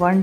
1